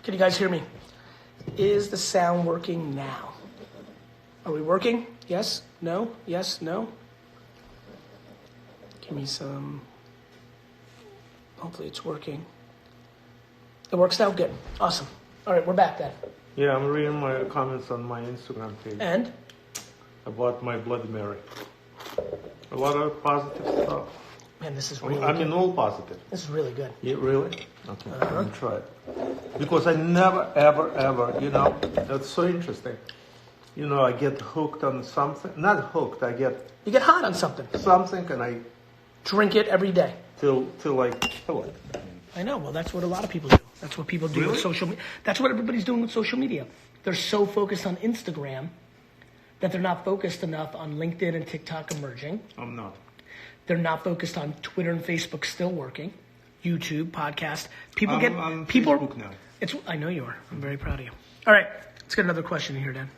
Can you guys hear me? Is the sound working now? Are we working? Yes? No? Yes? No? Give me some. Hopefully it's working. It works now? Good. Awesome. All right, we're back then. Yeah, I'm reading my comments on my Instagram page. And? About my Bloody Mary. A lot of positive stuff. Man, this is really I good. mean, all positive. This is really good. Yeah, really? Okay, I'm going to try it. Because I never, ever, that's so interesting. I get hooked on something. Not hooked, You get hot on something. Something and I drink it every day. Till I kill it. I know. Well, that's what a lot of people do. That's what people do Really? with social media. That's what everybody's doing with social media. They're so focused on Instagram that they're not focused enough on LinkedIn and TikTok emerging. I'm not. They're not focused on Twitter and Facebook still working. YouTube, podcast. I'm Facebook now. I know you are. I'm very proud of you. All right. Let's get another question in here, Dan.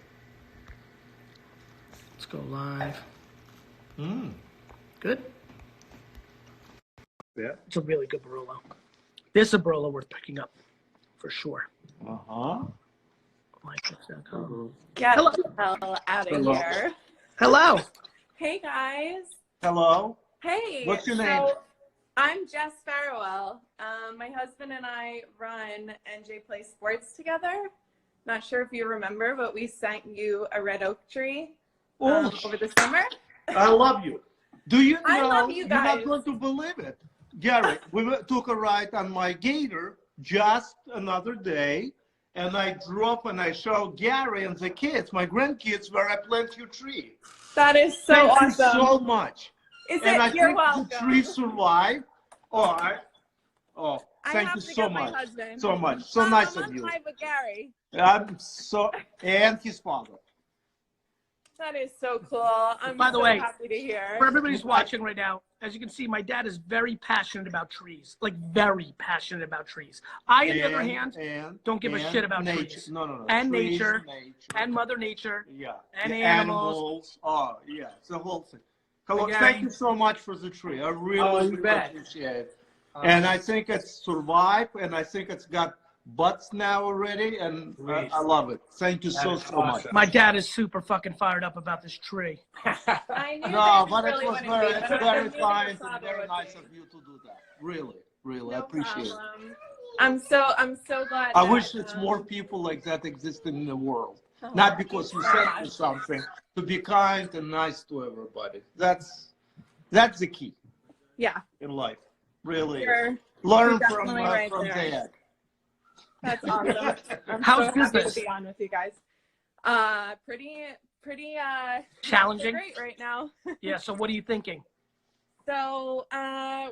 Let's go live. Good? Yeah. It's a really good Barolo. This is a Barolo worth picking up, for sure. Uh-huh. Get Hello. the hell out of here. Hello. Hey, guys. Hello. Hey. What's your name? I'm Jess Farrowell. My husband and I run NJ Play Sports together. Not sure if you remember, but we sent you a red oak tree over the summer. I love you. Do you know? I love you guys. You're not going to believe it. Gary, took a ride on my Gator just another day, and I drove and I showed Gary and the kids, my grandkids, where I planted your tree. That is so Thank awesome. you so much. Is and it? I You're think welcome. the tree survived. I Thank have you to so get my much. husband. So much. So nice I'm of on you. live with Gary. And his father. That is so cool. I'm By the so way, happy to hear. For everybody's watching right now, as you can see, my dad is very passionate about trees. Like, very passionate about trees. I, on the other hand, don't give a shit about nature. trees. No. And Trees, nature. And Mother Nature. Yeah. And the animals. Oh, yeah. It's the whole thing. Hello. Gary. Thank you so much for the tree. I really bet. appreciate it. And I think it's survived, and I think it's got butts now already, and I love it. Thank you so much. My dad is super fucking fired up about this tree. I knew No, that but really it was wouldn't be, but I very knew your kind and father very would nice be. of you to do that. Really, No I appreciate it. problem. I'm so glad. I wish it's more people like that existed in the world. Not because you said me something, to be kind and nice to everybody. That's the key. Yeah. In life, really. You're Learn from definitely right there. Dad. That's awesome. I'm How's so happy business? to be on with you guys. Pretty Challenging. Great right now. Yeah, so what are you thinking? So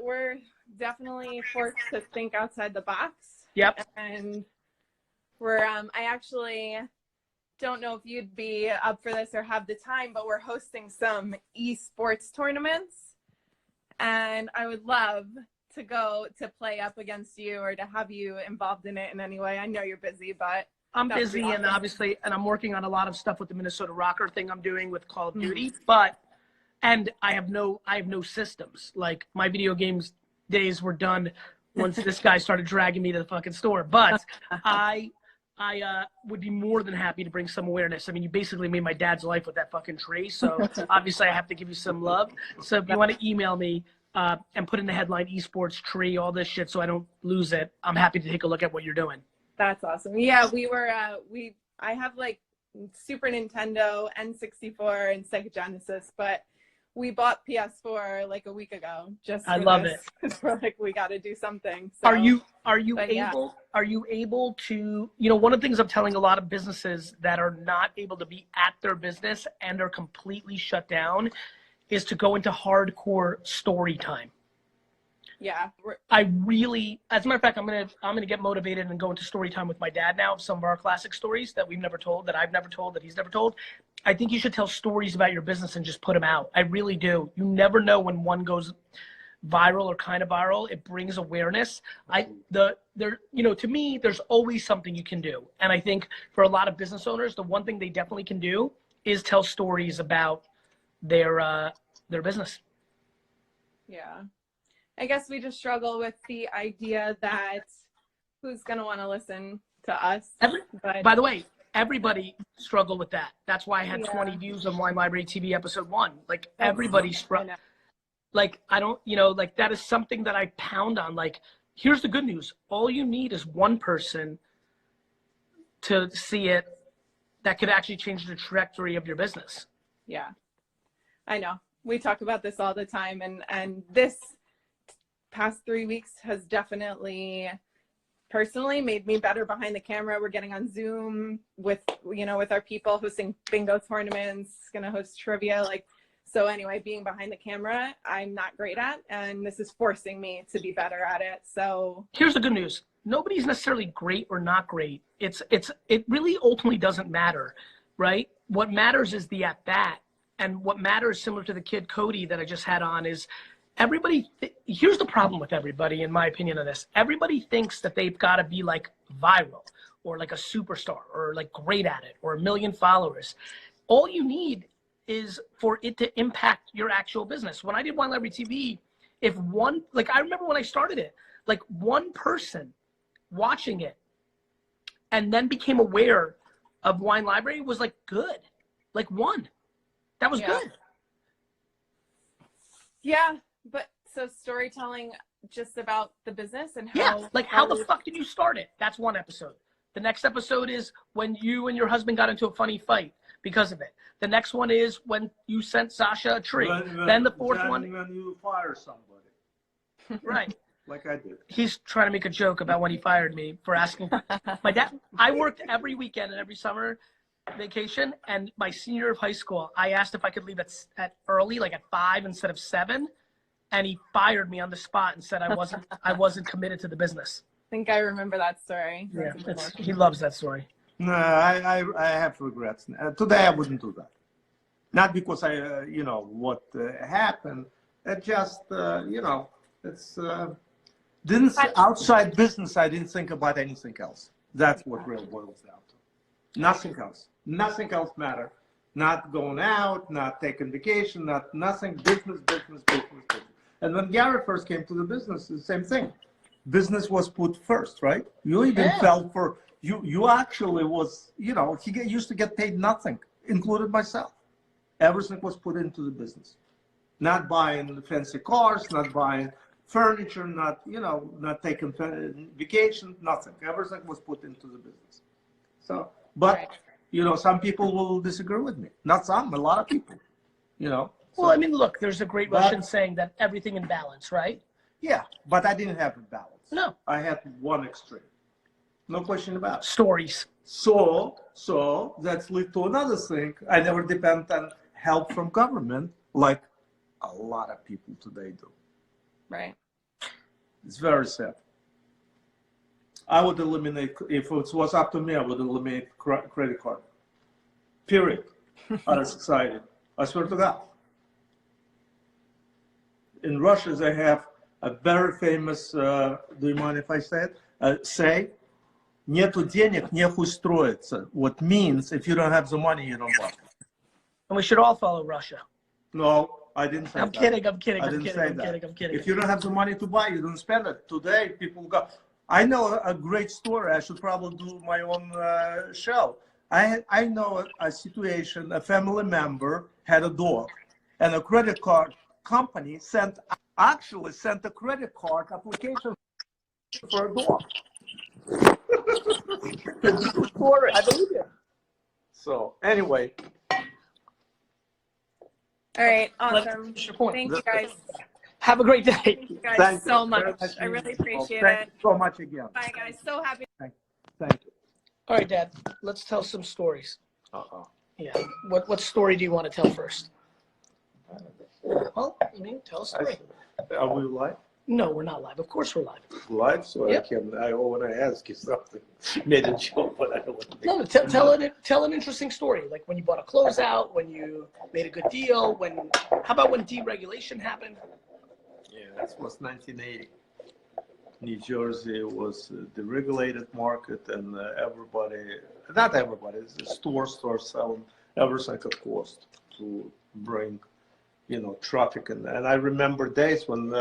we're definitely forced to think outside the box. Yep. And we're I actually don't know if you'd be up for this or have the time, but we're hosting some esports tournaments, and I would love to go to play up against you or to have you involved in it in any way. I know you're busy, but I'm that would busy be and awesome. I'm working on a lot of stuff with the Minnesota Rocker thing I'm doing with Call of Duty, and I have no systems. Like, my video games days were done once this guy started dragging me to the fucking store. But I would be more than happy to bring some awareness. I mean, you basically made my dad's life with that fucking tree, so obviously I have to give you some love. So if you want to email me and put in the headline esports tree, all this shit, so I don't lose it, I'm happy to take a look at what you're doing. That's awesome. Yeah, we were I have like Super Nintendo, N64, and Sega Genesis, but we bought PS4 like a week ago. I love it. We're like, we got to do something. So, are you able? Yeah. Are you able to? You know, one of the things I'm telling a lot of businesses that are not able to be at their business and are completely shut down is to go into hardcore story time. Yeah. I really, as a matter of fact, I'm gonna get motivated and go into story time with my dad now of some of our classic stories that we've never told, that I've never told, that he's never told. I think you should tell stories about your business and just put them out. I really do. You never know when one goes viral or kind of viral. It brings awareness. To me, there's always something you can do. And I think for a lot of business owners, the one thing they definitely can do is tell stories about their business. Yeah. I guess we just struggle with the idea that who's going to want to listen to us. But By the way, everybody struggled with that. That's why I had Yeah. 20 views on Wine Library TV episode 1. Like That's- everybody I struggled. know. Like I don't, like that is something that I pound on. Like, here's the good news. All you need is one person to see it that could actually change the trajectory of your business. Yeah, I know. We talk about this all the time, and this past 3 weeks has definitely personally made me better behind the camera. We're getting on Zoom with our people, hosting bingo tournaments, gonna host trivia. So anyway, being behind the camera, I'm not great at, and this is forcing me to be better at it. So Here's the good news. Nobody's necessarily great or not great. It really ultimately doesn't matter, right? What matters is the at bat. And what matters, similar to the kid Cody that I just had on, is everybody. Here's the problem with everybody, in my opinion, on this. Everybody thinks that they've got to be like viral or like a superstar or like great at it or 1 million followers. All you need is for it to impact your actual business. When I did Wine Library TV, I remember when I started it, like one person watching it and then became aware of Wine Library was like good. Like one. That was good. Yeah, but so storytelling just about the business and how. Yeah, like how the fuck did you start it? That's one episode. The next episode is when you and your husband got into a funny fight because of it. The next one is when you sent Sasha a tree. Then the fourth one. When you fire somebody. Right. Like I did. He's trying to make a joke about when he fired me for asking. My dad, I worked every weekend and every summer vacation, and my senior year of high school, I asked if I could leave at early, like at 5 instead of 7, and he fired me on the spot and said I wasn't committed to the business. I think I remember that story. Yeah, he loves that story. No, I have regrets. Today I wouldn't do that. Not because what happened. It just it's outside business. I didn't think about anything else. That's what really boils down to. Nothing else. Nothing else matter. Not going out, not taking vacation, nothing. Business. And when Gary first came to the business, the same thing. Business was put first, right? You even felt for you actually was, he used to get paid nothing, including myself. Everything was put into the business. Not buying fancy cars, not buying furniture, not taking vacation, nothing. Everything was put into the business. So, but some people will disagree with me. Not some, a lot of people. So, Well, I mean, look, there's a great Russian saying that everything in balance, right? Yeah, but I didn't have a balance. No. I had one extreme. No question about it. Stories. So that's lead to another thing. I never depend on help from government like a lot of people today do. Right. It's very sad. I would eliminate, if it was up to me, I would eliminate credit card. Period. Out of society. I swear to God. In Russia, they have a very famous, do you mind if I say it? Say, нету денег, нехуй строится. What means, if you don't have the money, you don't work. And we should all follow Russia. No, I didn't say I'm that. kidding. I'm kidding. If you don't have the money to buy, you don't spend it. Today, people go. I know a great story. I should probably do my own show. I know a situation. A family member had a dog, and a credit card company actually sent a credit card application for a dog. Story, I believe it. So anyway. All right, awesome. Thank you guys. Have a great day. Thank you guys so much. I really appreciate it. Thank you so much again. Bye, guys. So happy. Thank you. All right, Dad. Let's tell some stories. Uh-oh. Yeah. What story do you want to tell first? Well, tell a story. Are we live? No, we're not live. Of course we're live. Live, so Yep. I want to ask you something. Made a joke, but I don't want to. No, tell an interesting story. Like when you bought a closeout, when you made a good deal, how about when deregulation happened? Yeah, that was 1980. New Jersey was the regulated market, and not everybody, the stores selling everything at cost to bring, traffic. And I remember days when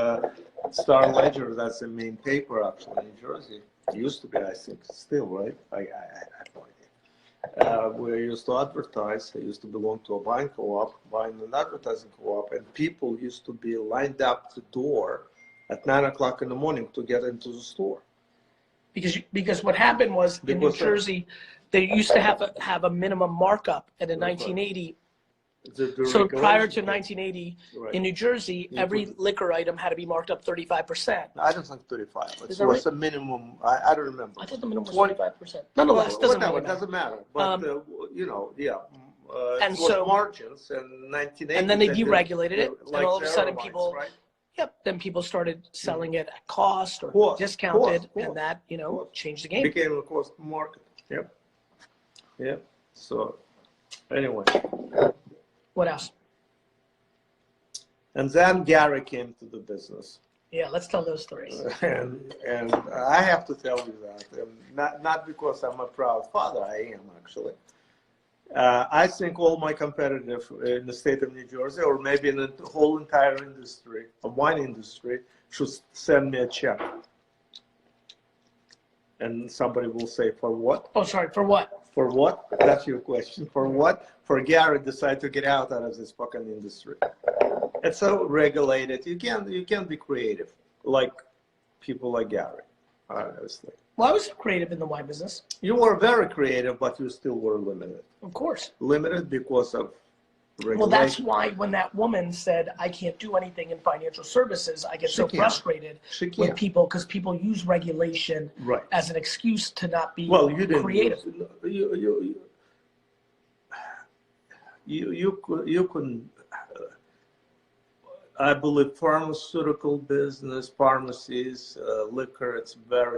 Star Ledger, that's the main paper actually in Jersey. It used to be, I think, still, right? I have no idea. We used to advertise. I used to belong to a buying co-op, buying an advertising co-op, and people used to be lined up the door at 9 o'clock in the morning to get into the store. Because what happened was in New Jersey, they used to have a minimum markup at a 1980. So prior to 1980, in New Jersey, every liquor item had to be marked up 35%. I don't think 35. It was a minimum. I don't remember. I thought the minimum was 25%. Nonetheless, doesn't matter. It doesn't matter. But you know, yeah. And so margins in 1980. And then they deregulated it, like and all of a sudden airlines, people, right? then people started selling it at cost or discounted, and that changed the game. Became a cost market. Yep. Yep. So anyway. What else? And then Gary came to the business. Yeah, let's tell those stories. And I have to tell you that, not because I'm a proud father, I am actually. I think all my competitors in the state of New Jersey, or maybe in the whole entire industry, the wine industry, should send me a check. And somebody will say, for what? Oh, sorry, for what? For what? That's your question. For what? For Gary decide to get out of this fucking industry. It's so regulated. You can't be creative like people like Gary, honestly. Well, I was creative in the wine business. You were very creative, but you still were limited. Of course. Limited because of regulation. Well, that's why when that woman said, I can't do anything in financial services, I get so frustrated with people because people use regulation as an excuse to not be creative. You couldn't. I believe pharmaceutical business, pharmacies, liquor,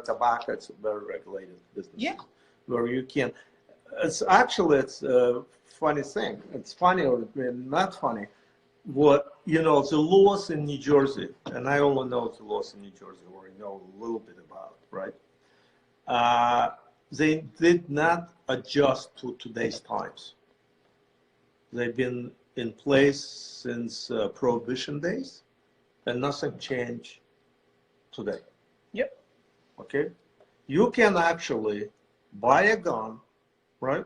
tobacco, it's a very regulated business. Yeah. Where you can, it's a funny thing. It's funny or not funny. The laws in New Jersey, and I only know the laws in New Jersey, or I know a little bit about, right? They did not adjust to today's times. They've been in place since Prohibition days, and nothing changed today. Yep. Okay? You can actually buy a gun, right,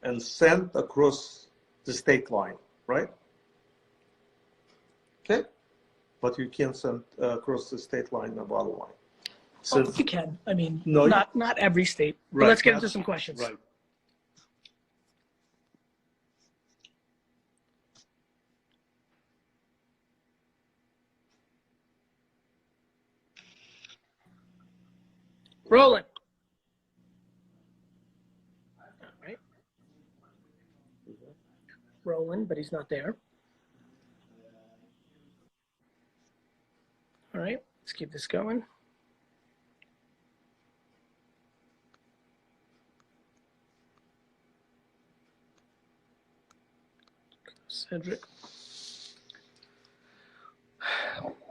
and send across the state line, right? Okay? But you can't send across the state line a bottle of wine. You can. I mean, not every state. Right. But let's get into some questions. Right. Rolling. All right. Rolling, but he's not there. All right, let's keep this going. Cedric.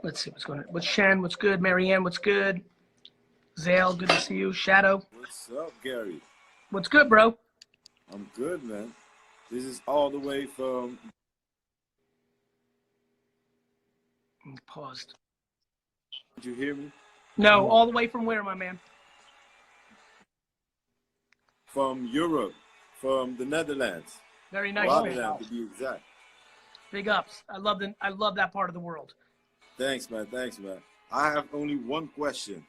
Let's see what's going on. What's Shen? What's good? Marianne, what's good? Zale, good to see you. Shadow. What's up, Gary? What's good, bro? I'm good, man. This is all the way from... Paused. Did you hear me? No, all the way from where, my man? From Europe, from the Netherlands. Very nice, Rotterdam, to be exact. Big ups. I love that part of the world. Thanks, man. Thanks, man. I have only one question,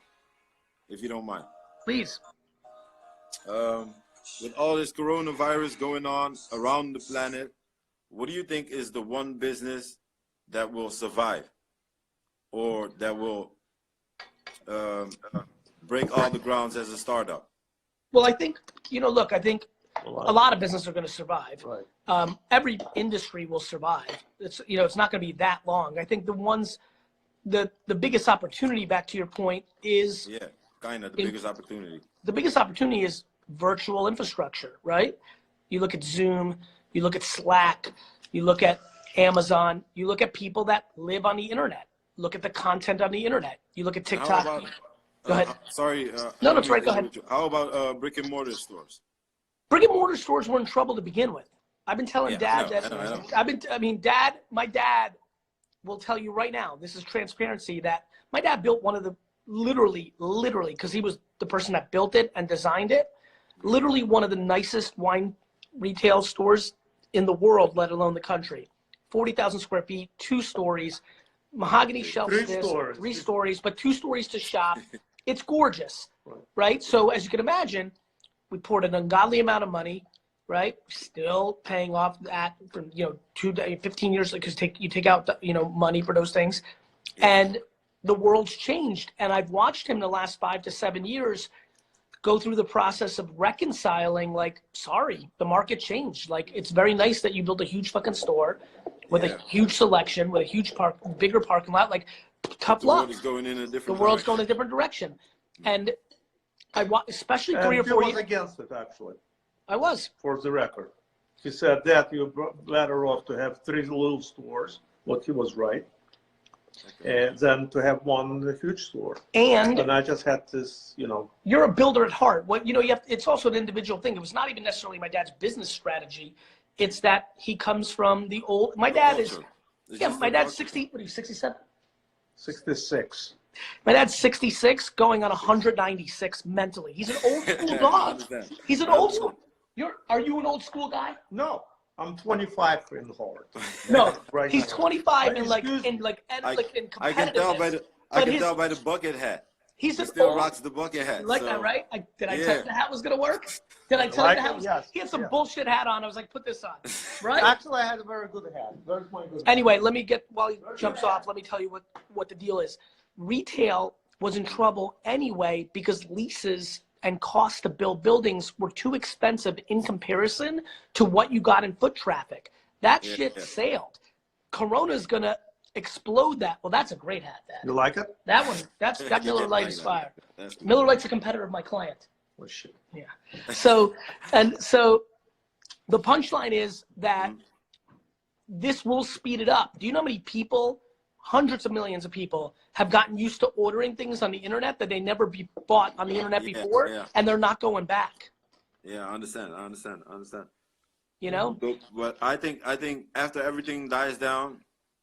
if you don't mind. Please. With all this coronavirus going on around the planet, what do you think is the one business that will survive, or that will break all the grounds as a startup? Well, I think, look, I think a lot of businesses are going to survive. Right. Every industry will survive. It's not going to be that long. I think the biggest opportunity, back to your point, is the biggest opportunity. The biggest opportunity is virtual infrastructure, right? You look at Zoom, you look at Slack, you look at Amazon, you look at people that live on the internet. Look at the content on the internet. You look at TikTok. Go ahead. Sorry. No, that's right. Go ahead. How about brick and mortar stores? Brick and mortar stores were in trouble to begin with. I've been telling Dad that. I know. My dad will tell you right now, this is transparency, that my dad built one of the, literally, because he was the person that built it and designed it, literally one of the nicest wine retail stores in the world, let alone the country. 40,000 square feet, 2 stories, mahogany shelf stairs, 3 stories, but 2 stories to shop. It's gorgeous, right? So as you can imagine, we poured an ungodly amount of money, right? Still paying off that for, 15 years, because you take out, money for those things. And the world's changed. And I've watched him the last 5 to 7 years go through the process of reconciling, like, sorry, the market changed. Like, it's very nice that you built a huge fucking store with a huge selection, with a huge bigger parking lot. Like, tough luck. The world is going in a different The world's going in a different direction. And I want, especially 3 or 4 years. He was against it, actually. I was. For the record. He said that you're better off to have 3 little stores, what he was right, and then to have one huge store. And I just had this, You're a builder at heart. What you have. It's also an individual thing. It was not even necessarily my dad's business strategy. It's that he comes from the old. My dad is. My dad's 60. What are you, 67? 66. My dad's 66, going on 196 mentally. He's an old school dog. He's an old school. Are you an old school guy? No, I'm 25 in heart. No, right he's now. 25 in competitiveness. I can tell by the bucket hat. He still rocks the bucket hat. You like that, right? Did I tell you the hat was gonna work? Did I tell you the hat was? Yes. He had some bullshit hat on. I was like, put this on, right? Actually, I had a very good hat. Where's my good hat? Anyway, while he jumps off, let me tell you what the deal is. Retail was in trouble anyway because leases and cost to build buildings were too expensive in comparison to what you got in foot traffic. That shit sailed. Corona's gonna explode that. Well, that's a great hat, Dad. You like it? That one, that Miller Lite is fire. Miller Lite's a competitor of my client. Oh, shit. Yeah. So the punchline is that this will speed it up. Do you know how many people, hundreds of millions of people, have gotten used to ordering things on the internet that they never bought on the internet before, and they're not going back? Yeah, I understand. But I think after everything dies down,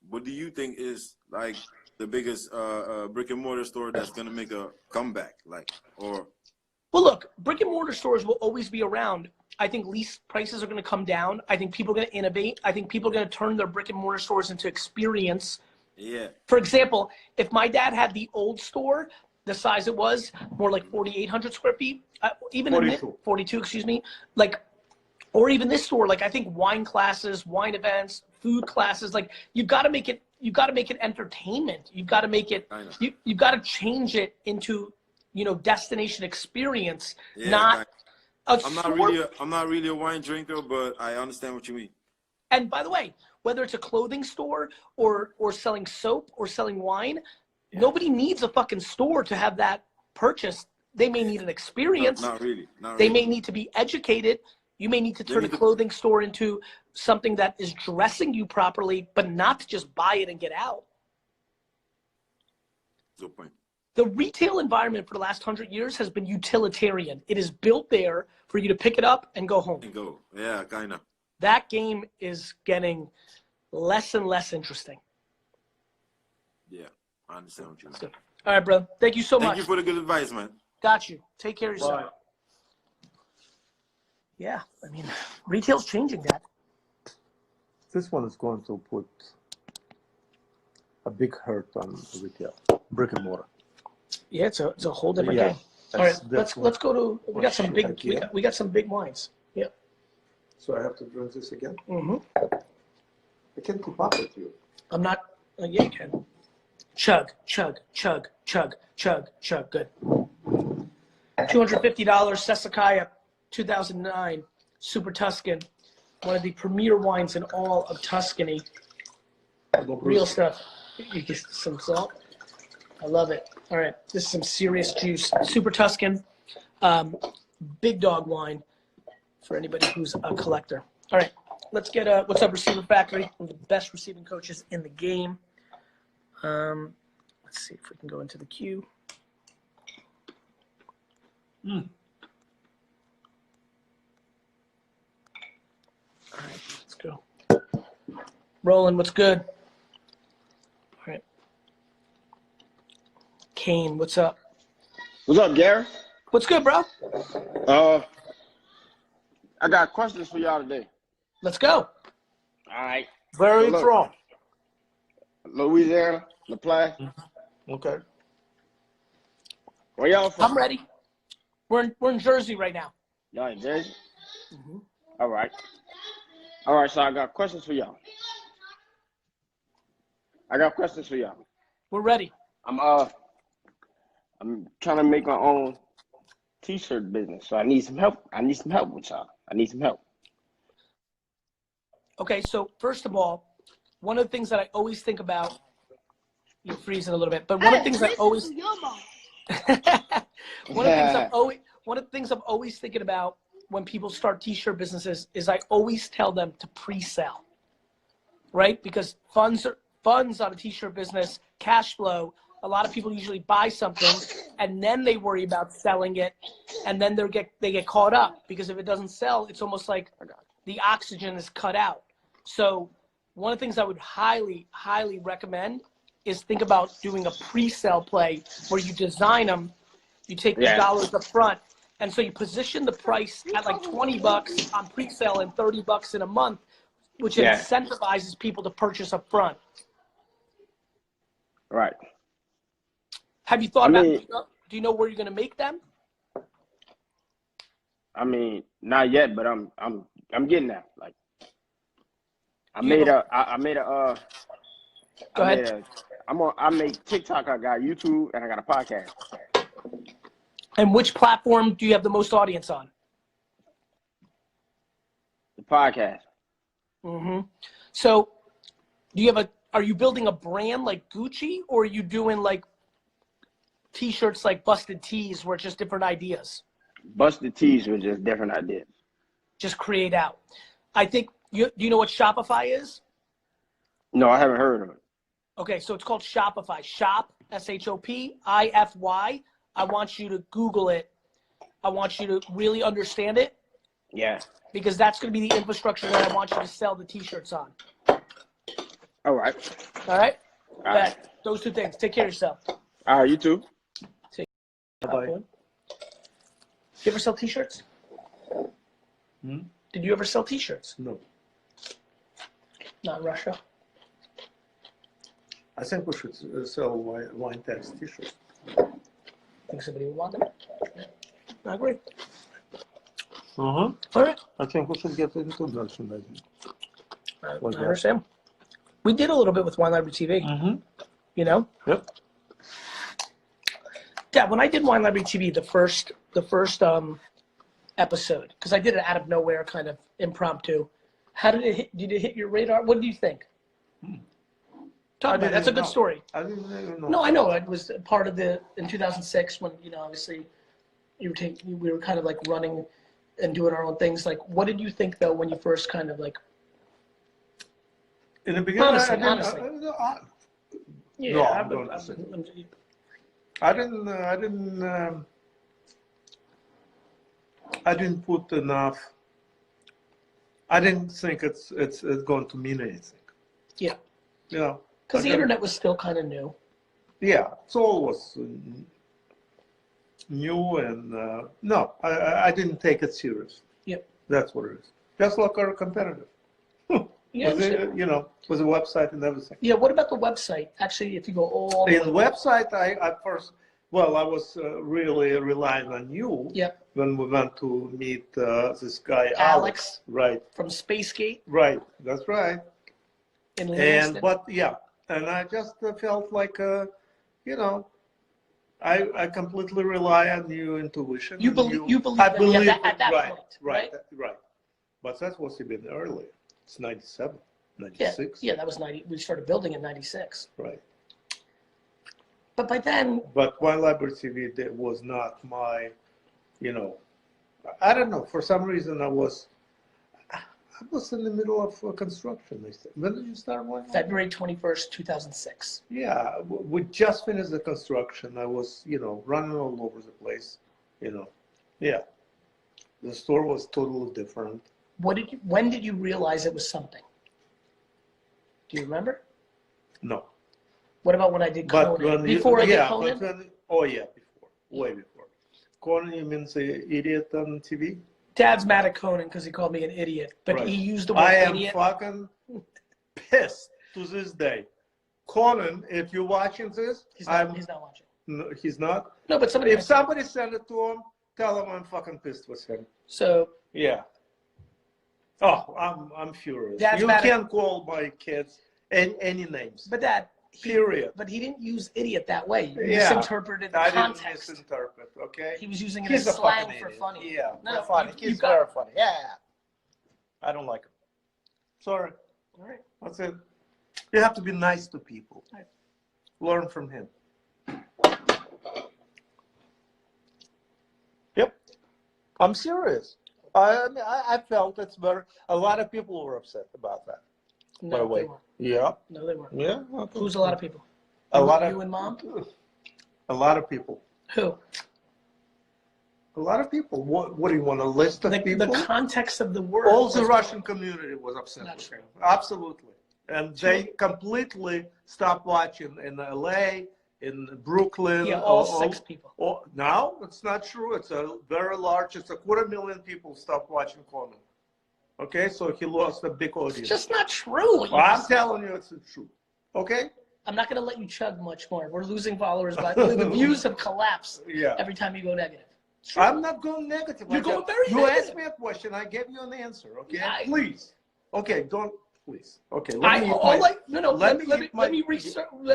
what do you think is like the biggest brick and mortar store that's gonna make a comeback? Well, look, brick and mortar stores will always be around. I think lease prices are gonna come down. I think people are gonna innovate. I think people are gonna turn their brick and mortar stores into experience. Yeah. For example, if my dad had the old store, the size it was, more like 4,800 square feet, even 42, excuse me, or even this store, I think wine classes, wine events, food classes, you've got to make it entertainment. You've got to make it, you've got to change it into, destination experience, not a I'm not really a wine drinker, but I understand what you mean. And by the way, whether it's a clothing store or selling soap or selling wine, nobody needs a fucking store to have that purchase. They may need an experience. Not really. They may need to be educated. You may need to turn a clothing store into something that is dressing you properly, but not to just buy it and get out. Good point. The retail environment for the last 100 years has been utilitarian. It is built there for you to pick it up and go home. Yeah, kind of. That game is getting less and less interesting. Yeah, I understand what you mean. All right, bro. Thank you so much. Thank you for the good advice, man. Got you. Take care of yourself. Bye. Yeah, I mean, retail's changing that. This one is going to put a big hurt on retail, brick and mortar. Yeah, it's a whole different game. All right, let's go to. We got some big. We got some big wines. Yeah. So I have to drink this again. Mm-hmm. I can't keep up with you. I'm not. Yeah, you can. Chug, chug, chug, chug, chug, chug. Good. $250 Sassicaia, 2009, Super Tuscan, one of the premier wines in all of Tuscany. Real stuff. You get some salt. I love it. All right, this is some serious juice. Super Tuscan, big dog wine for anybody who's a collector. All right, let's get what's up, Receiver Factory, one of the best receiving coaches in the game. Let's see if we can go into the queue. All right, let's go. Roland, what's good? Kane. What's up? What's up, Gary? What's good, bro? I got questions for y'all today. Let's go. All right. Where are you Look. from? Louisiana, LaPlace. Okay. Where y'all from? I'm ready. We're in Jersey right now. Y'all in Jersey? Mm-hmm. All right. All right, so I got questions for y'all. We're ready. I'm trying to make my own T-shirt business, so I need some help. With y'all. I need some help. Okay, so first of all, one of the things that I always think about, you're freezing a little bit, but one of the things I always one of the things I'm always thinking about when people start T-shirt businesses is I always tell them to pre-sell, right? Because funds on a T-shirt business, cash flow. A lot of people usually buy something and then they worry about selling it, and then they get caught up, because if it doesn't sell, it's almost like the oxygen is cut out. So one of the things I would highly, highly recommend is think about doing a pre-sale play where you design them, you take the dollars up front, and so you position the price at like $20 on pre-sale and $30 in a month, which incentivizes people to purchase up front. Right. Have you thought about, do you know where you're going to make them? I mean, not yet, but I'm getting there. Like, I make TikTok, I got YouTube, and I got a podcast. And which platform do you have the most audience on? The podcast. Mm-hmm. So are you building a brand like Gucci, or are you doing like T-shirts like Busted Tees where it's just different ideas? Busted Tees were just different ideas. Just create out. I think, do you know what Shopify is? No, I haven't heard of it. Okay, so it's called Shopify. Shop, SHOPIFY. I want you to Google it. I want you to really understand it. Yeah. Because that's going to be the infrastructure that I want you to sell the T-shirts on. All right. All right? All right. Those two things. Take care of yourself. All right, you too. Bye-bye. You ever sell T-shirts? Did you ever sell T-shirts? No. Not in Russia? I think we should sell wine text T-shirts. Think somebody would want them? I agree. All right. I think we should get into merchandising. I understand. We did a little bit with Wine Library TV. You know? Yep. Yeah, when I did Wine Library TV, the first episode, because I did it out of nowhere, kind of impromptu. How did it hit? Did it hit your radar? What do you think? Talk about it. That's a good story. I didn't even know. No, I know. It was part of in 2006 when, obviously we were kind of like running and doing our own things. Like, what did you think though when you first kind of like? In the beginning, honestly. I didn't put enough. I didn't think it's going to mean anything. Yeah. Yeah. Because the internet was still kind of new. Yeah, it all was new, and no, I didn't take it serious. Yep. That's what it is. Just like our competitor. Yeah, with a website and everything. Yeah, what about the website? Actually, if you go all in the website, I first, well, I was really relying on you. Yep. When we went to meet this guy, Alex. Right. From Spacegate. Right, that's right. In Livingston. And I just felt like, I completely rely on your intuition. You believe at that point, right? But that was even earlier. It's 97, 96. Yeah, that was 90. We started building in 96. Right. But by then. But Wine Library TV was not my, I don't know. For some reason, I was in the middle of construction. When did you start Wine Library? February 21st, 2006. Yeah, we just finished the construction. I was, running all over the place, Yeah. The store was totally different. When did you realize it was something? Do you remember? No. What about when I did Conan? Before I did Conan? Oh yeah, before, way before. Conan, you mean the idiot on TV? Dad's mad at Conan because he called me an idiot, but Right. he used the word I am idiot. fucking pissed to this day. Conan, if you're watching this, He's not watching. No, he's not. No, but somebody. If somebody send it to him, tell him I'm fucking pissed with him. So Yeah. Oh, I'm furious. Dad's You mad at- can't call my kids any names. but Dad. Period. But he didn't use idiot that way. He Yeah. misinterpreted the I context. didn't misinterpret. Okay. He was using it He's as a slang fucking for idiot. funny. Yeah, No, for funny. you He's got very it. funny. Yeah. I don't like him. Sorry. All right. That's it. You have to be nice to people. Right. Learn from him. Yep. I'm serious. I felt it's very. A lot of people were upset about that. By the No, way. they weren't. Yeah. No, they weren't. Yeah. Okay. Who's a lot of people? A lot of you and Mom. A lot of people. Who? A lot of people. What do you want, a list of The people? context of the word. All the was- Russian community was upset Not with true. him. Absolutely. And they completely stopped watching in LA, in Brooklyn. Yeah, all 6 people. No, it's not true. It's a very large, it's 250,000 people stopped watching Conan. Okay, so he lost a big audience. It's just not true. what you Well, I'm just said. telling you it's the truth. Okay? I'm not going to let you chug much more. We're losing followers, but the views have collapsed Yeah. every time you go negative. It's true. I'm not going negative. You're I going just- very You negative. asked me a question. I gave you an answer. Okay? Yeah, Please. Okay, don't. Please. Okay. Let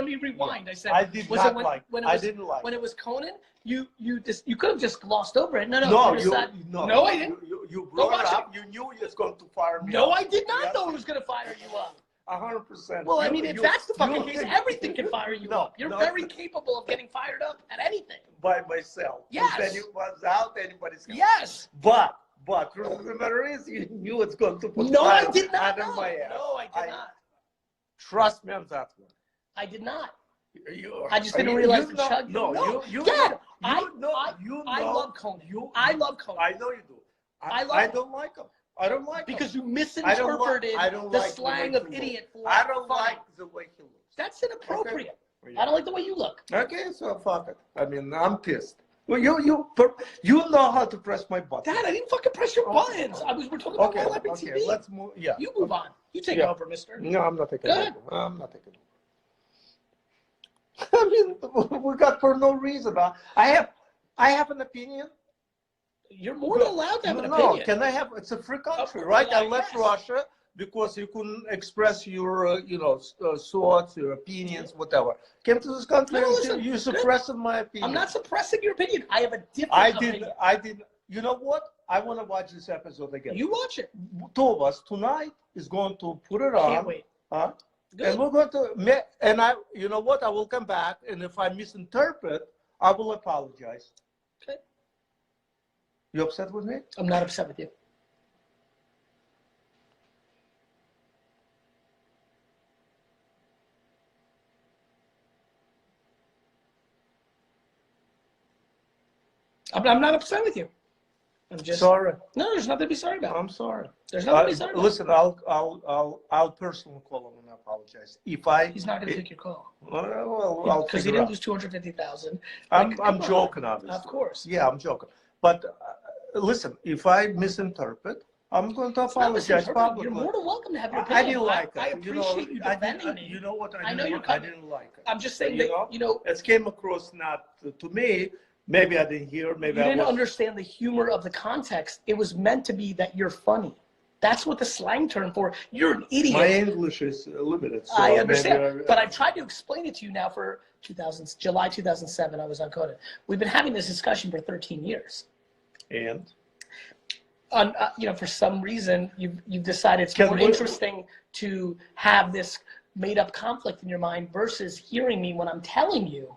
me rewind. I said I did was not it when, like. when it I was, didn't like. when it was Conan. You could have just glossed over it. No, No, you you, said, no, no, I didn't. You brought watch it it. up. You knew he was going to fire me. No, up. I did not Yes. know it was going to fire you up. 100%. Well, I mean, if that's the fucking case, think- everything can fire you No, up. You're no. very capable of getting fired up at anything. By myself. Yes. Without anybody's help. Yes. But truth of the matter is, you knew it's going to put No, I fire did not under know. my ass. No, I did not. Trust me on that one. I did not. You, I just didn't realize the know, chug. No, you Dad, know, I love Conan. I love Conan. I know you do. I love I him. don't like him. I don't like him. Because you I don't misinterpreted I don't the like slang way of he idiot looks. for I don't funny. like the way he looks. That's inappropriate. Okay. I don't like the way you look. Okay, so fuck it. I mean, I'm pissed. Well, you know how to press my button. Dad, I didn't fucking press your buttons. We're talking about celebrity okay, TV. let's move. Yeah. You move on. You take Yeah. over, mister. No, I'm not taking Go ahead. over. I'm not taking over. I mean, we got for no reason. I have an opinion. You're more than allowed to have an No, opinion. can I have? It's a free country, Of- right? I yes. left Russia because you couldn't express your, thoughts, your opinions, whatever. Came to this country No, and listen, you suppressing my opinion. I'm not suppressing your opinion. I have a different I opinion. didn't. You know what? I want to watch this episode again. You watch it. Two of us tonight is going to put it Can't on. wait. Huh? Good. And we're going to, you know what? I will come back, and if I misinterpret, I will apologize. Okay. You upset with me? I'm not upset with you. I'm not upset with you. I'm just Sorry. No, there's nothing to be sorry about. I'm sorry. There's nothing to be sorry about. Listen, I'll personally call him and apologize. If I, He's not going to take your call well, I'll because he figure didn't out. lose 250,000. I'm joking, obviously. Of course. Yeah, I'm joking. But listen, if I misinterpret, I'm going to It's not apologize misinterpreting. publicly. You're more than welcome to have your I opinion. didn't like it. I appreciate you defending me. You know what? I know you're coming. I didn't like it. I'm just saying You that, know? It came across not to me. Maybe I didn't hear. Maybe you I didn't was. understand the humor of the context. It was meant to be that you're funny. That's what the slang term for. You're an idiot. My English is limited. So I maybe understand, but I've tried to explain it to you now for July 2007. I was on Conan. We've been having this discussion for 13 years. And For some reason, you've decided it's Can more we- interesting to have this made-up conflict in your mind versus hearing me when I'm telling you.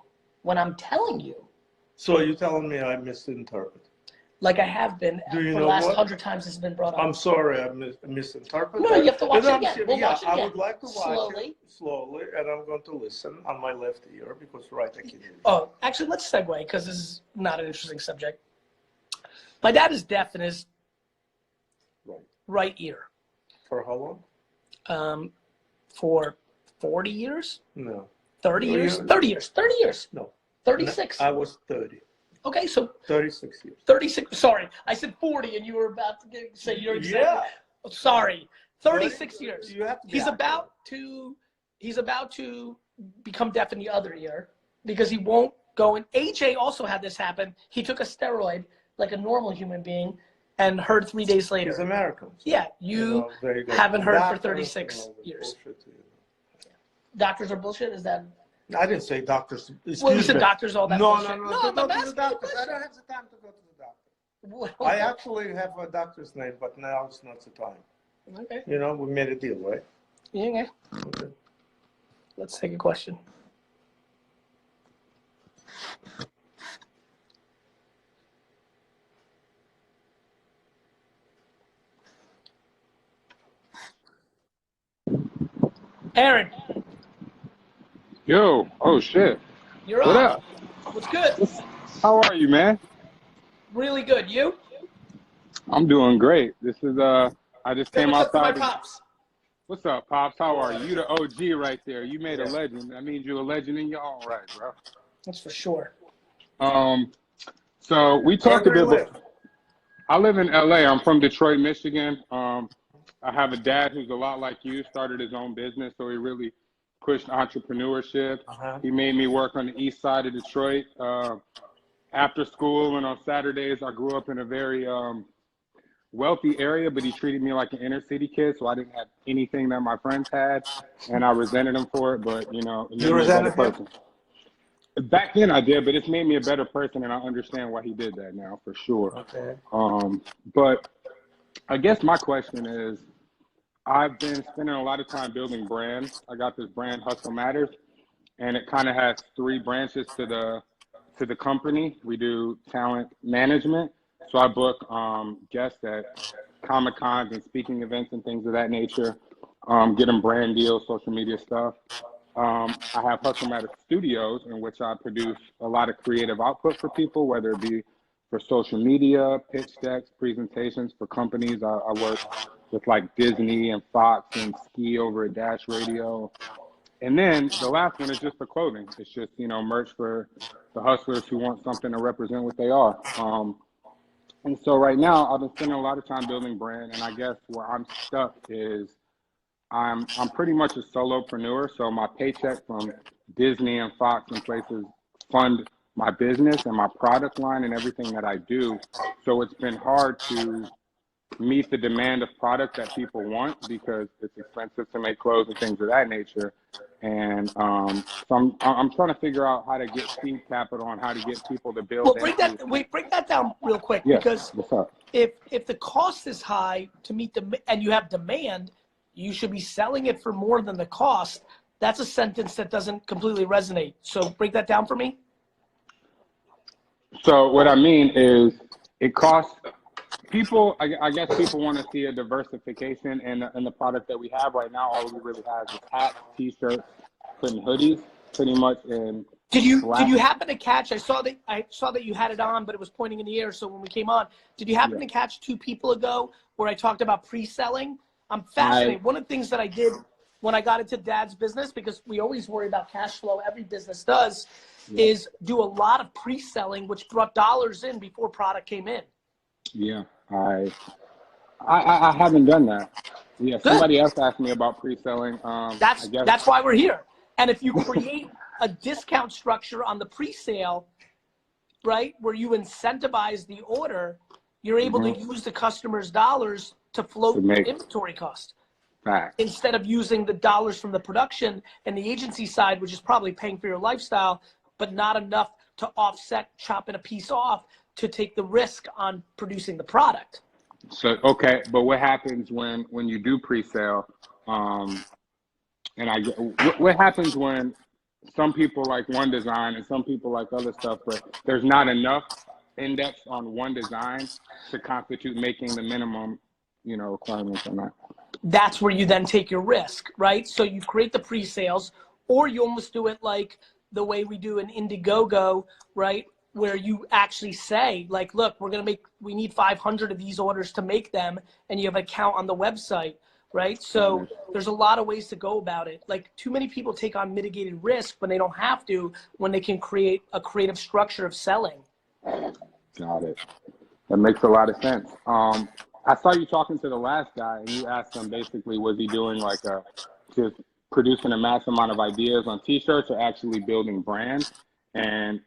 So you're telling me I misinterpret? Like I have been Do you for the know last what? 100 times it's been brought up. I'm sorry, I misinterpreted. No, you have to watch it I'm again. serious. We'll Yeah, watch it I again. would like to watch Slowly. it slowly, and I'm going to listen on my left ear because right I can hear. Oh, actually, let's segue because this is not an interesting subject. My dad is deaf in his right ear. For how long? For 40 years, No. 30 Well, years, you- 30 years, 30 years. No. 36. I was 30. Okay, so 36 years. 36. Sorry, I said 40, and you were about to say you're exactly. Yeah. Oh, sorry, 36 years. You have to be He's about to become deaf in the other ear because he won't go. And AJ also had this happen. He took a steroid like a normal human being and heard 3 days later. He's American. So, Yeah, you haven't heard for 36 years. Doctors are bullshit. Is that? I didn't say doctors. Well, you said doctors all that No, bullshit. no, No, no. I'm Go to the asking you a doctors. I question. don't have the time to go to the doctor. Well, I actually have a doctor's name, but now it's not the time. okay. You know, we made a deal, right? Yeah. Okay. Let's take a question. Aaron, Yo, oh shit. you're What on. up? What's good? How are you, man? Really good. You? I'm doing great. This is I just Say came what's up to my outside. pops. What's up, Pops? How are you? You the OG right there. You made a legend. That means you're a legend in your own right, bro. That's for sure. So we talked a Where do bit you before. I live in LA. I'm from Detroit, Michigan. I have a dad who's a lot like you, started his own business, so he really pushed entrepreneurship. He made me work on the east side of Detroit. After school and on Saturdays, I grew up in a very wealthy area, but he treated me like an inner city kid, so I didn't have anything that my friends had, and I resented him for it, but, you know, it made You me a better resented him? person. Back then I did, but it's made me a better person, and I understand why he did that now, for sure. Okay. But I guess my question is, I've been spending a lot of time building brands. I got this brand, Hustle Matters, and it kind of has three branches to the company. We do talent management. So I book guests at Comic-Cons and speaking events and things of that nature, get them brand deals, social media stuff. I have Hustle Matters Studios, in which I produce a lot of creative output for people, whether it be for social media, pitch decks, presentations for companies. I work with like Disney and Fox and Ski over at Dash Radio. And then the last one is just the clothing. It's just, you know, merch for the hustlers who want something to represent what they are. And so right now I've been spending a lot of time building brand, and I guess where I'm stuck is I'm pretty much a solopreneur. So my paycheck from Disney and Fox and places fund my business and my product line and everything that I do. So it's been hard to meet the demand of product that people want because it's expensive to make clothes and things of that nature. And so I'm trying to figure out how to get seed capital and how to get people to build. Well, break that down real quick, because what's up? if the cost is high to meet and you have demand, you should be selling it for more than the cost. That's a sentence that doesn't completely resonate. So break that down for me. So what I mean is it costs people, I guess people want to see a diversification in the product that we have right now. All we really have is hats, T-shirts, and hoodies, pretty much. And did you happen to catch? I saw that you had it on, but it was pointing in the air. So when we came on, did you happen to catch 2 people ago where I talked about pre-selling? I'm fascinated. One of the things that I did when I got into Dad's business, because we always worry about cash flow, every business does, is do a lot of pre-selling, which brought dollars in before product came in. Yeah, I haven't done that. Yeah, somebody else asked me about pre-selling. That's why we're here. And if you create a discount structure on the pre-sale, right, where you incentivize the order, you're able to use the customer's dollars to float the inventory cost. Fact. Instead of using the dollars from the production and the agency side, which is probably paying for your lifestyle, but not enough to offset chopping a piece off to take the risk on producing the product. So, okay, but what happens when you do pre-sale? What happens when some people like one design and some people like other stuff, but there's not enough index on one design to constitute making the minimum, you know, requirements on that? That's where you then take your risk, right? So you create the pre-sales, or you almost do it like the way we do in Indiegogo, right? Where you actually say, like, look, we need 500 of these orders to make them, and you have an account on the website. right? So there's a lot of ways to go about it. Like, too many people take on mitigated risk when they don't have to, when they can create a creative structure of selling. Got it. That makes a lot of sense. I saw you talking to the last guy, and you asked him basically, was he doing like just producing a mass amount of ideas on T-shirts or actually building brands? And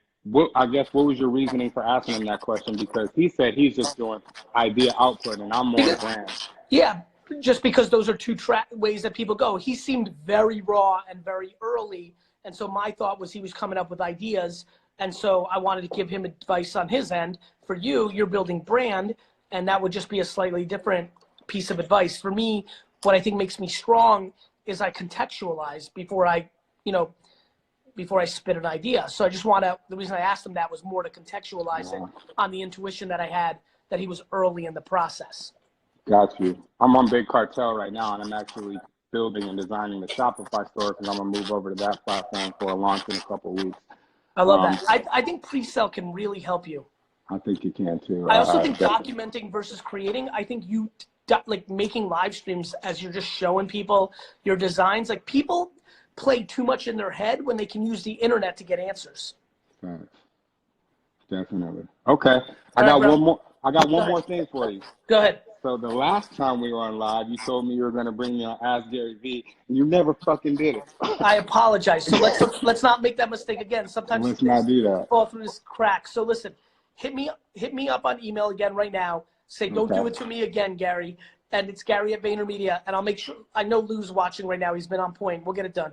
I guess what was your reasoning for asking him that question? Because he said he's just doing idea output, and I'm more brand. Yeah, just because those are two ways that people go. He seemed very raw and very early, and so my thought was he was coming up with ideas, and so I wanted to give him advice on his end. For you, you're building brand, and that would just be a slightly different piece of advice. For me, what I think makes me strong is I contextualize before I spit an idea. So I just the reason I asked him that was more to contextualize it on the intuition that I had that he was early in the process. Got you. I'm on Big Cartel right now, and I'm actually building and designing the Shopify store because I'm going to move over to that platform for a launch in a couple of weeks. I love that. I think pre-sale can really help you. I think you can too. I also think documenting versus creating, I think you like making live streams as you're just showing people your designs. Like, people play too much in their head when they can use the internet to get answers. Right. Definitely. Okay. I got one more thing for you. Go ahead. So the last time we were on live, you told me you were going to bring me on Ask Gary V, and you never fucking did it. I apologize. So let's not make that mistake again. Sometimes let's not do that. Fall through this crack. So listen, hit me up on email again right now. Say, don't do it to me again, Gary. And it's Gary at VaynerMedia, and I'll make sure. I know Lou's watching right now. He's been on point. We'll get it done.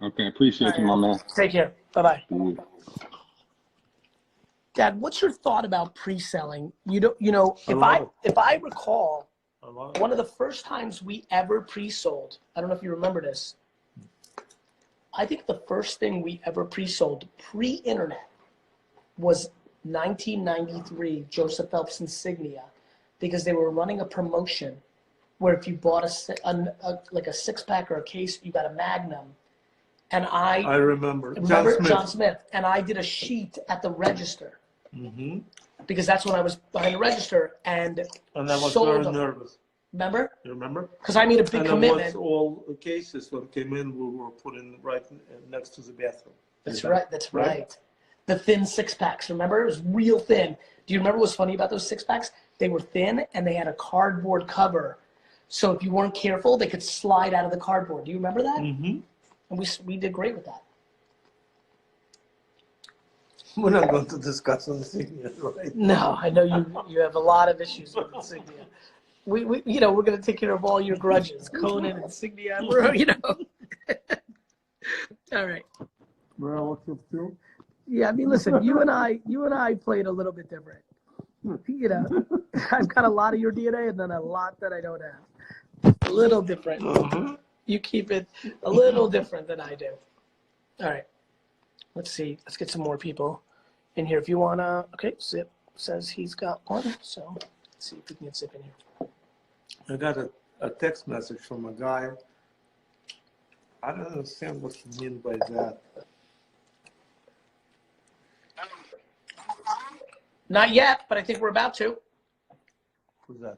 Okay, appreciate you, my man. Take care. Bye-bye. Yeah. Dad, what's your thought about pre-selling? If I recall, one of the first times we ever pre-sold, I don't know if you remember this. I think the first thing we ever pre-sold pre-internet was 1993 Joseph Phelps insignia, because they were running a promotion where if you bought like a six-pack or a case, you got a Magnum. And I remember John Smith, and I did a sheet at the register. Mm-hmm. Because that's when I was behind the register, and I was very nervous. Remember? You remember? Because I made a big commitment. All the cases when came in, we were put in right next to the bathroom. That's right. That's right. The thin six-packs, remember? It was real thin. Do you remember what's funny about those six-packs? They were thin, and they had a cardboard cover. So if you weren't careful, they could slide out of the cardboard. Do you remember that? Mm-hmm. And we did great with that. We're not going to discuss insignia, right? No, I know you have a lot of issues with insignia. We're going to take care of all your grudges. Conan, insignia, all right. Well, what's up, too? Yeah, I mean, listen, you and I played a little bit different. I've got a lot of your DNA and then a lot that I don't have. A little different. Uh-huh. You keep it a little different than I do. All right. Let's see. Let's get some more people in here. If you want to, okay, Zip says he's got one. So let's see if we can get Zip in here. I got a text message from a guy. I don't understand what you mean by that. Not yet, but I think we're about to. Who's that?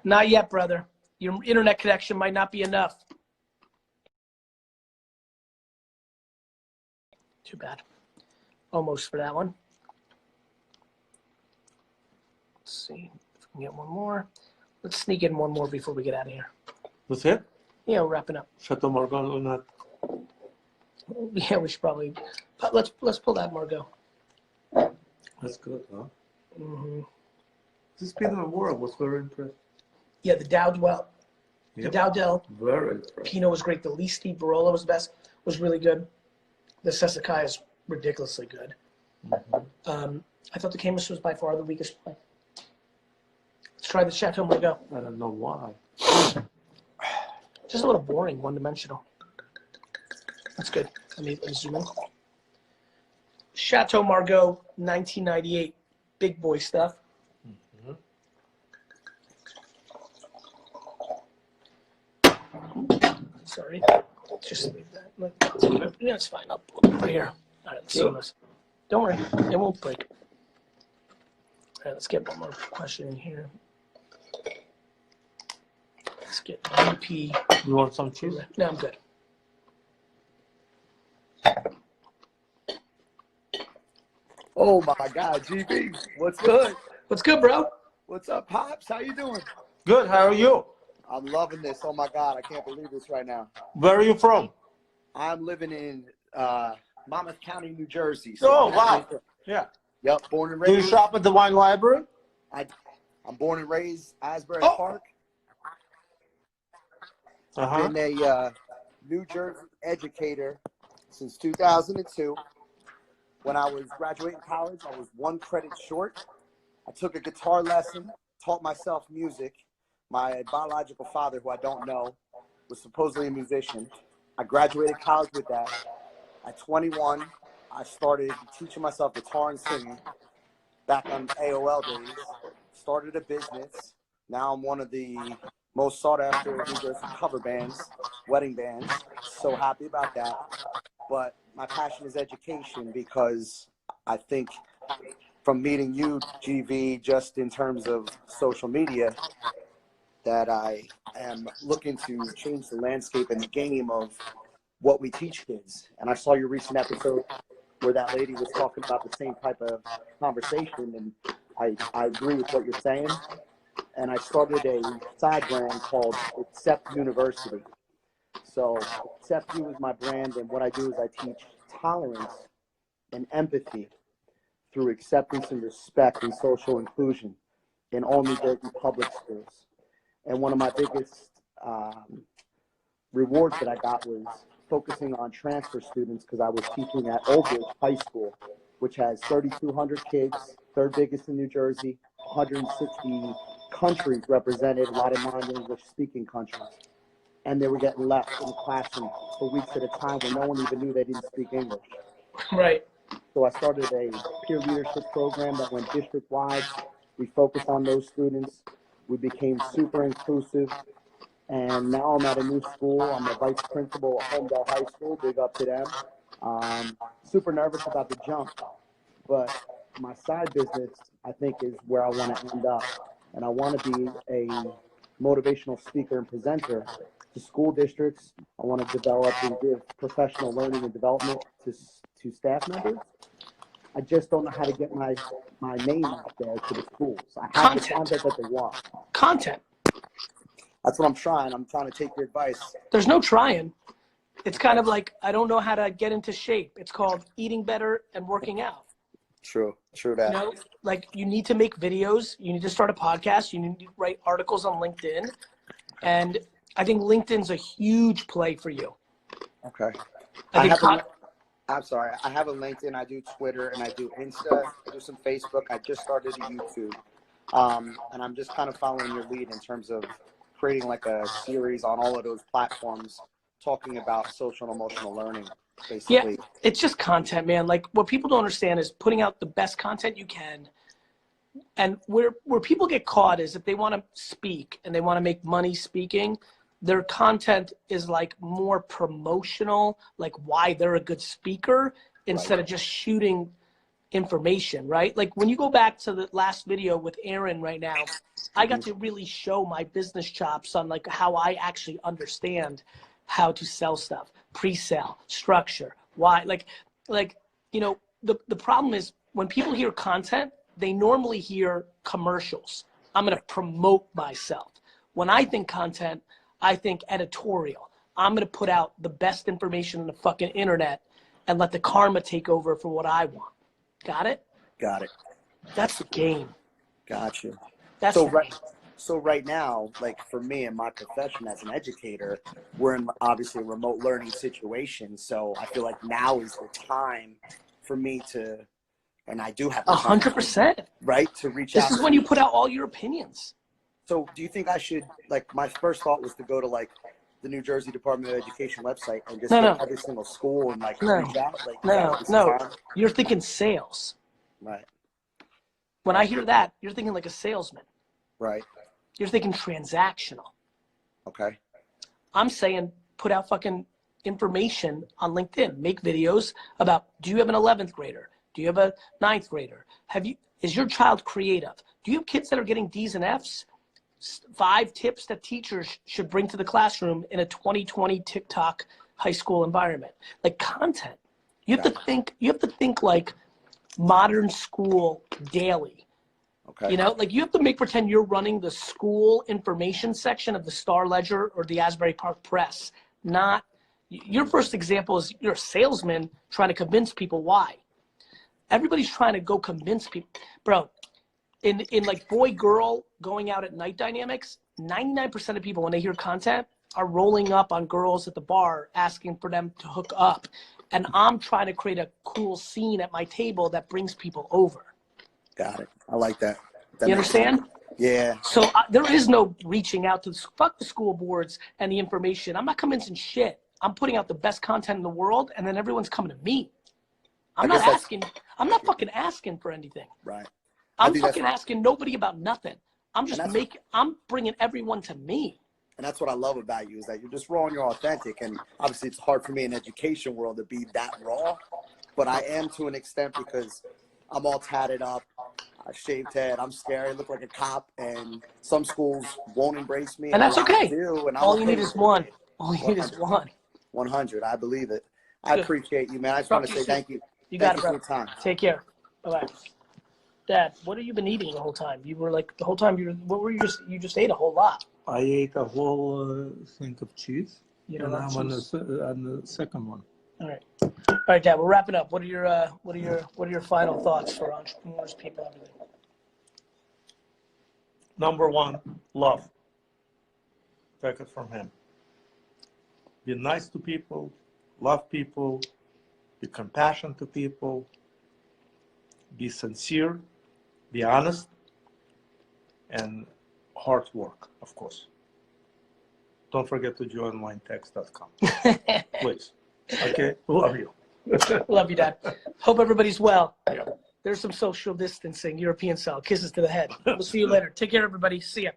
Not yet, brother. Your internet connection might not be enough. Too bad. Almost for that one. Let's see if we can get one more. Let's sneak in one more before we get out of here. That's it? Yeah, we're wrapping up. Chateau Margaux or not? Yeah, we should probably. Let's pull that Margaux. That's good, huh? Mm-hmm. This Pinot Noir was very impressed. Yeah, the Dowdell. Yep. The Dowdell. Very impressed. Pinot was great. The Listi Barolo was the best. Was really good. The Sassicaia is ridiculously good. Mm-hmm. I thought the Camus was by far the weakest one. Let's try the Chateau Margaux. I don't know why. Just a little boring, one-dimensional. That's good. Let me zoom in. Chateau Margaux, 1998. Big boy stuff. Sorry. Just leave that. Yeah, it's fine. I'll put it right here. All right, let's see this. Don't worry. It won't break. right, let's get one more question in here. Let's get VP. You want some cheese? No, I'm good. Oh my God, GB, what's good? What's good, bro? What's up, Pops? How you doing? Good. How are you? I'm loving this. Oh my God, I can't believe this right now. Where are you from? I'm living in Monmouth County, New Jersey. Oh, I'm wow. actually- Yeah. Yep, born and Do you raised. shop at the wine library? I'm born and raised Asbury Oh. Park. Uh-huh. I've been a New Jersey educator since 2002. When I was graduating college, I was 1 credit short. I took a guitar lesson, taught myself music. My biological father, who I don't know, was supposedly a musician. I graduated college with that. At 21, I started teaching myself guitar and singing back on AOL days. Started a business. Now I'm one of the most sought after New Jersey cover bands, wedding bands. So happy about that. But my passion is education, because I think from meeting you, GV, just in terms of social media, that I am looking to change the landscape and the game of what we teach kids. And I saw your recent episode where that lady was talking about the same type of conversation, and I agree with what you're saying. And I started a side brand called Accept University. So Accept You is my brand, and what I do is I teach tolerance and empathy through acceptance and respect and social inclusion in all New Jersey public schools. And one of my biggest rewards that I got was focusing on transfer students, because I was teaching at Old Bridge High School, which has 3,200 kids, third biggest in New Jersey, 160 countries represented, a lot of non-English speaking countries. And they were getting left in the classroom for weeks at a time when no one even knew they didn't speak English. Right. So I started a peer leadership program that went district-wide. We focused on those students. We became super inclusive. And now I'm at a new school. I'm a vice principal at Homedale High School. Big up to them. Super nervous about the jump. But my side business, I think, is where I want to end up. And I want to be a motivational speaker and presenter to school districts. I want to develop and give professional learning and development to staff members. I just don't know how to get my name out there to the schools. I have the content that they want. Content. That's what I'm trying. I'm trying to take your advice. There's no trying. It's kind of like, I don't know how to get into shape. It's called eating better and working out. True that. You know, like, you need to make videos. You need to start a podcast. You need to write articles on LinkedIn. And I think LinkedIn's a huge play for you. Okay. I'm sorry. I have a LinkedIn. I do Twitter and I do Insta. I do some Facebook. I just started a YouTube. And I'm just kind of following your lead in terms of creating like a series on all of those platforms talking about social and emotional learning, basically. Yeah, it's just content, man. Like, what people don't understand is putting out the best content you can. And where people get caught is if they want to speak and they want to make money speaking, their content is like more promotional, like why they're a good speaker, instead of just shooting information, right? Like, when you go back to the last video with Aaron right now, I got to really show my business chops on like how I actually understand how to sell stuff, pre-sell, structure, why, like, you know, the problem is when people hear content, they normally hear commercials. I'm going to promote myself. When I think content, I think editorial. I'm going to put out the best information on the fucking internet and let the karma take over for what I want. Got it? Got it. That's the game. Got you. That's So right now, like for me in my profession as an educator, we're in obviously a remote learning situation. So I feel like now is the time for me to, and I do have 100%. Right, to reach out. This is when you put out all your opinions. So do you think I should, like, my first thought was to go to like the New Jersey Department of Education website and just go to every single school and like reach out? Like, no, you're thinking sales. Right. When I hear that, you're thinking like a salesman. Right. You're thinking transactional. Okay. I'm saying put out fucking information on LinkedIn. Make videos about, do you have an 11th grader? Do you have a 9th grader? Is your child creative? Do you have kids that are getting D's and F's? 5 tips that teachers should bring to the classroom in a 2020 TikTok high school environment. Like content. You have to think like modern school daily. Okay. You know, like you have to make pretend you're running the school information section of the Star Ledger or the Asbury Park Press. Not your first example is you're a salesman trying to convince people why. Everybody's trying to go convince people. Bro, in like boy girl going out at night dynamics, 99% of people when they hear content are rolling up on girls at the bar asking for them to hook up. And I'm trying to create a cool scene at my table that brings people over. Got it. I like that. You understand? Yeah. So there is no reaching out to fuck the school boards and the information. I'm not convincing shit. I'm putting out the best content in the world, and then everyone's coming to me. I'm not fucking asking for anything. Right. I'm fucking asking nobody about nothing. I'm bringing everyone to me. And that's what I love about you is that you're just raw and you're authentic. And obviously it's hard for me in the education world to be that raw, but I am to an extent because I'm all tatted up. I shaved head. I'm scary. I look like a cop. And some schools won't embrace me. And that's okay. All you need is one. All you need is one. 100. I believe it. I appreciate you, man. I just want to say thank you. You got it, bro. For your time. Take care. Bye-bye. Dad, what have you been eating the whole time? You were like, the whole time, you just ate a whole lot. I ate a whole thing of cheese. You and know, I'm on the second one. All right, Dad. We're wrapping up. What are your final thoughts for entrepreneurs, people, everything? Number 1, love. Take it from him. Be nice to people, love people, be compassionate to people, be sincere, be honest, and hard work, of course. Don't forget to join winetext.com. Please. Okay? Love you. Love you, Dad. Hope everybody's well. Yeah. There's some social distancing, European style. Kisses to the head. We'll see you later. Take care, everybody. See ya.